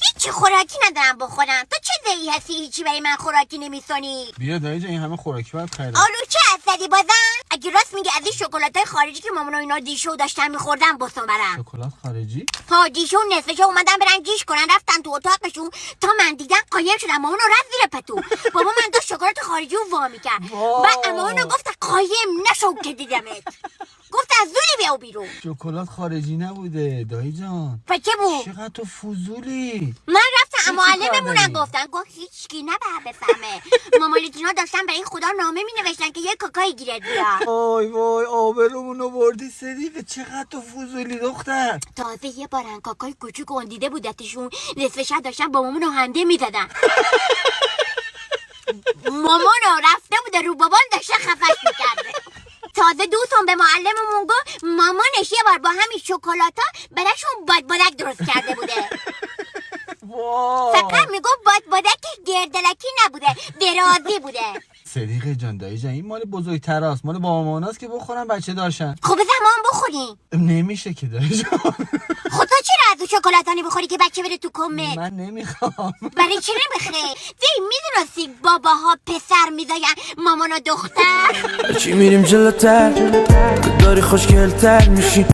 هیچی خوراکی ندارم بخورم. تو چه ذهی هستی هیچی برای من خوراکی نمیسونی؟ بیا دایی جان، این همه خوراکی باید خریدم. آلوچه هستی بازم؟ اگه راست میگه از این شکلاتای خارجی که مامان و اینا دیشو داشتن میخوردن بسون برم. شکلات خارجی؟ ها دیشو نصفشو اومدن برن جیش کنن، رفتن تو اتاقشون تا من دیدم قایم شدم. مامان رو رفت زیر پتو. بابا من داشت شکلات خارجی رو وا میکرد. بعد مامان گفت قایم نشو که دیدمت. گفت از زوری بیاو بیرون. شکلات خارجی نبوده دایی جان. پس چه بود؟ چقدر تو فضولی. من رفتم معلممونم داری؟ گفتن گفت هیچکی نباید بفهمه. مامالتینا داشتن برای خدا نامه مینوشتن که یه کاکای گیرت بیاد. وای وای آبرومونو بردی صدیقه. چقدر تو فضولی دختر. تازه یه بارن کاکای کوچوک اندیده بودتشون، نصف شب داشتن با مامانو حمله میزدن. مامانو رفته بوده رو بابان داشته خفش میکرده. تازه دوستم به معلممون گفت مامانش یه بار با همین شکلاتا براشون بادبادک درست کرده بوده. فقط میگفت بادبادکش گردلکی نبوده، درازی بوده. صدیقه جان دایی جان این مال بزرگتر است، مال بابا ماماناست که بخورن بچه دارشن. خب زمان بخوریم. نمیشه که دایی جان. خب تو چرا از اون شکلاتانی بخوری که بچه بره تو کمت؟ من نمیخوام. برای چی نمیخوای؟ میدونستی باباها پسر میزاین مامان و دختر؟ چی میریم جلوتر داری خوشگلتر میشی